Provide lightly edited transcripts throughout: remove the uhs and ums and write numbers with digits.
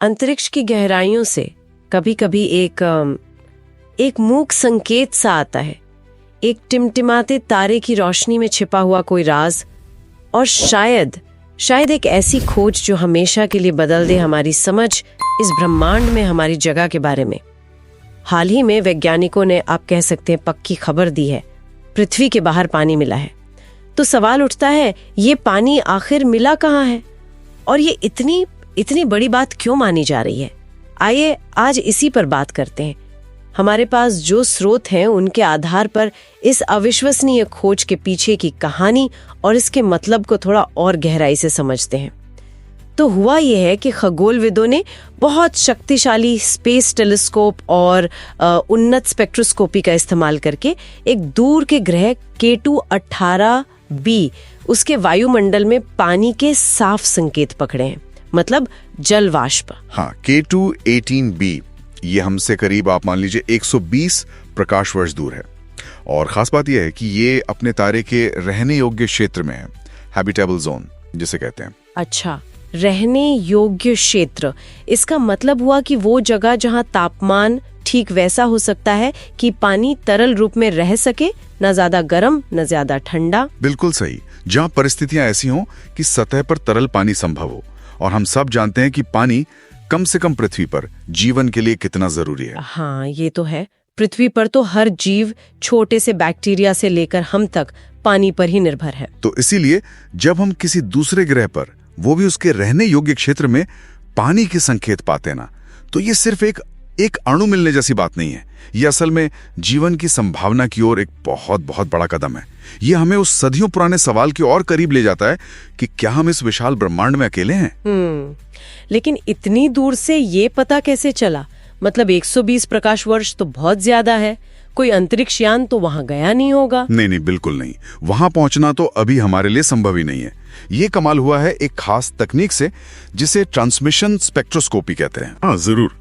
अंतरिक्ष की गहराइयों से कभी कभी एक मूक संकेत सा आता है, एक टिमटिमाते तारे की रोशनी में छिपा हुआ कोई राज, और शायद एक ऐसी खोज जो हमेशा के लिए बदल दे हमारी समझ इस ब्रह्मांड में हमारी जगह के बारे में। हाल ही में वैज्ञानिकों ने, आप कह सकते हैं, पक्की खबर दी है, पृथ्वी के बाहर पानी मिला है। तो सवाल उठता है, ये पानी आखिर मिला कहाँ है और ये इतनी बड़ी बात क्यों मानी जा रही है? आइए आज इसी पर बात करते हैं। हमारे पास जो स्रोत हैं उनके आधार पर इस अविश्वसनीय खोज के पीछे की कहानी और इसके मतलब को थोड़ा और गहराई से समझते हैं। तो हुआ यह है कि खगोलविदों ने बहुत शक्तिशाली स्पेस टेलीस्कोप और उन्नत स्पेक्ट्रोस्कोपी का इस्तेमाल करके एक दूर के ग्रह K2 18b उसके वायुमंडल में पानी के साफ संकेत पकड़े हैं, मतलब जल वाष्प। हाँ, K2 18b ये हमसे करीब आप मान लीजिए 120 प्रकाश वर्ष दूर है। और खास बात यह है कि ये अपने तारे के रहने योग्य क्षेत्र में है, हैबिटेबल जोन जिसे कहते हैं। अच्छा, रहने योग्य क्षेत्र, इसका मतलब हुआ कि वो जगह जहाँ तापमान ठीक वैसा हो सकता है कि पानी तरल रूप में रह सके, न ज्यादा गर्म न ज्यादा ठंडा। बिल्कुल सही, जहाँ परिस्थितियां ऐसी हों कि सतह पर तरल पानी संभव हो। और हम सब जानते हैं कि पानी कम से कम पृथ्वी पर जीवन के लिए कितना जरूरी है। हाँ, ये तो है। पृथ्वी पर तो हर जीव, छोटे से बैक्टीरिया से लेकर हम तक, पानी पर ही निर्भर है। तो इसीलिए जब हम किसी दूसरे ग्रह पर, वो भी उसके रहने योग्य क्षेत्र में पानी के संकेत पाते ना, तो ये सिर्फ एक अणु मिलने जैसी बात नहीं है। ये असल में जीवन की संभावना की ओर एक बहुत बहुत बड़ा कदम है। ये हमें उस सदियों पुराने सवाल के और करीब ले जाता है कि क्या हम इस विशाल ब्रह्मांड में अकेले हैं? लेकिन इतनी दूर से ये पता कैसे चला? मतलब 120 प्रकाश वर्ष तो बहुत ज्यादा है। कोई अंतरिक्ष यान तो वहां गया नहीं होगा? नहीं, बिल्कुल नहीं। वहां पहुंचना तो अभी हमारे लिए संभव ही नहीं है। ये कमाल हुआ है एक खास तकनीक से, जिसे ट्रांसमिशन स्पेक्ट्रोस्कोपी कहते हैं। हाँ जरूर।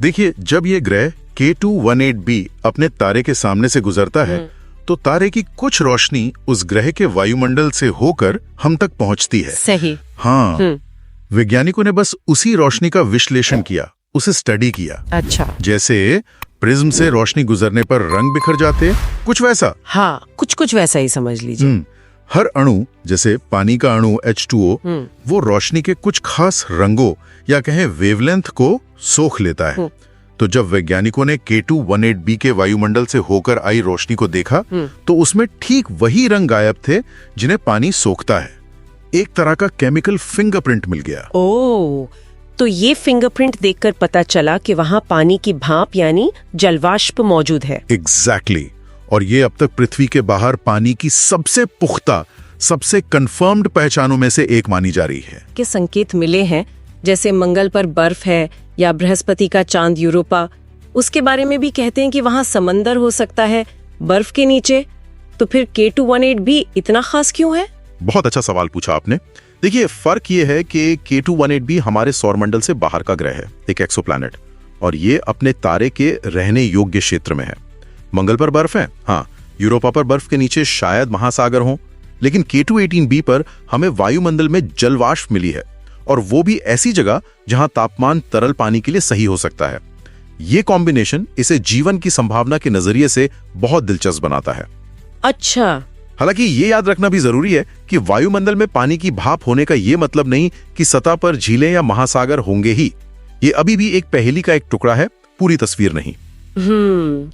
देखिए, जब ये ग्रह K2 18b अपने तारे के सामने से गुजरता है तो तारे की कुछ रोशनी उस ग्रह के वायुमंडल से होकर हम तक पहुंचती है। सही। हाँ, वैज्ञानिकों ने बस उसी रोशनी का विश्लेषण किया, उसे स्टडी किया। अच्छा, जैसे प्रिज्म से रोशनी गुजरने पर रंग बिखर जाते, कुछ वैसा। हाँ, कुछ वैसा ही समझ लीजिए। हर अणु, जैसे पानी का अणु H2O, वो रोशनी के कुछ खास रंगों या कहें वेवलेंथ को सोख लेता है। तो जब वैज्ञानिकों ने K2 18b के वायुमंडल से होकर आई रोशनी को देखा तो उसमें ठीक वही रंग गायब थे जिन्हें पानी सोखता है। एक तरह का केमिकल फिंगरप्रिंट मिल गया। ओह, तो ये फिंगरप्रिंट देखकर पता चला कि वहाँ पानी की भाप यानी जलवाष्प मौजूद है। एग्जैक्टली। और ये अब तक पृथ्वी के बाहर पानी की सबसे पुख्ता, सबसे कंफर्म्ड पहचानों में से एक मानी जा रही है। के संकेत मिले हैं, जैसे मंगल पर बर्फ है या बृहस्पति का चांद यूरोपा। उसके बारे में भी कहते हैं कि वहाँ समंदर हो सकता है बर्फ के नीचे। तो फिर K2 18b इतना खास क्यों है? बहुत अच्छा सवाल पूछा आपने। देखिए, फर्क ये है कि K2 18b हमारे सौरमंडल से बाहर का ग्रह है, एक एक्सोप्लैनेट, और ये अपने तारे के रहने योग्य क्षेत्र में है। मंगल पर बर्फ है, हाँ, यूरोपा पर बर्फ के नीचे शायद महासागर हो, लेकिन K2 18b पर हमें वायुमंडल में जलवाष्प मिली है, और वो भी ऐसी जगह जहां तापमान तरल पानी के लिए सही हो सकता है। ये कॉम्बिनेशन इसे जीवन की संभावना के नजरिए से बहुत दिलचस्प बनाता है। अच्छा। हालांकि ये याद रखना भी जरूरी है कि वायुमंडल में पानी की भाप होने का ये मतलब नहीं कि सतह पर झीलें या महासागर होंगे ही। ये अभी भी एक पहेली का एक टुकड़ा है, पूरी तस्वीर नहीं।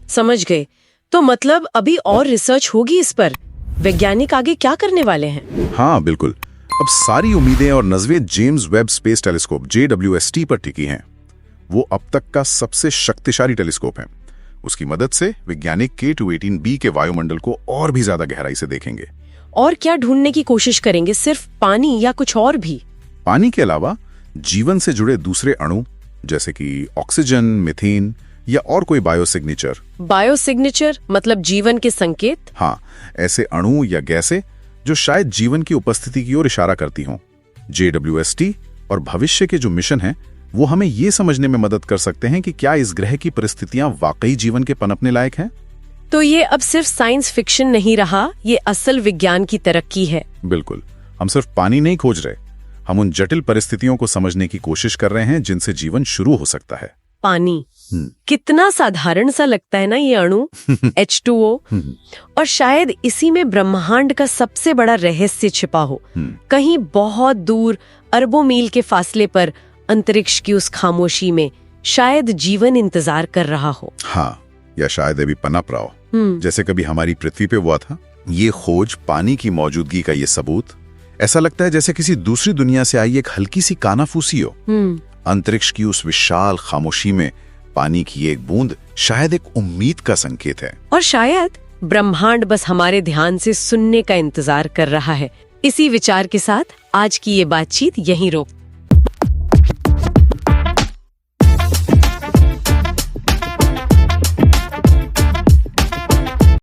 समझ गए। तो मतलब अभी और रिसर्च होगी इस पर? वैज्ञानिक आगे क्या करने वाले हैं? हाँ बिल्कुल। अब सारी उम्मीदें और नज़रें James Webb space telescope JWST पर टिकी हैं। वो अब तक का सबसे शक्तिशाली टेलीस्कोप है। उसकी मदद से वैज्ञानिक K2 18b के वायुमंडल को और भी ज्यादा गहराई से देखेंगे। और क्या ढूंढने की कोशिश करेंगे? सिर्फ पानी या कुछ और भी? पानी के अलावा जीवन से जुड़े दूसरे अणु, जैसे कि ऑक्सीजन, मीथेन या और कोई बायोसिग्नेचर। बायोसिग्नेचर मतलब जीवन के संकेत? हाँ, ऐसे अणु या गैसें जो शायद जीवन की उपस्थिति की ओर इशारा करती हों। JWST और भविष्य के जो मिशन हैं, वो हमें ये समझने में मदद कर सकते हैं कि क्या इस ग्रह की परिस्थितियां वाकई जीवन के पनपने लायक हैं। तो ये अब सिर्फ साइंस फिक्शन नहीं रहा, ये असल विज्ञान की तरक्की है। बिल्कुल। हम सिर्फ पानी नहीं खोज रहे, हम उन जटिल परिस्थितियों को समझने की कोशिश कर रहे हैं जिनसे जीवन शुरू हो सकता है। पानी, कितना साधारण सा लगता है ना ये अणु, H2O, और शायद इसी में ब्रह्मांड का सबसे बड़ा रहस्य छिपा हो। कहीं बहुत दूर अरबों मील के फासले पर अंतरिक्ष की उस खामोशी में शायद जीवन इंतजार कर रहा हो। हाँ, या शायद अभी पनप रहा हो, जैसे कभी हमारी पृथ्वी पे हुआ था। ये खोज, पानी की मौजूदगी का ये सबूत, ऐसा लगता है जैसे किसी दूसरी दुनिया से आई एक हल्की सी कानाफूसी हो। अंतरिक्ष की उस विशाल खामोशी में पानी की एक बूंद शायद एक उम्मीद का संकेत है। और शायद ब्रह्मांड बस हमारे ध्यान से सुनने का इंतजार कर रहा है। इसी विचार के साथ आज की ये बातचीत यहीं रोकते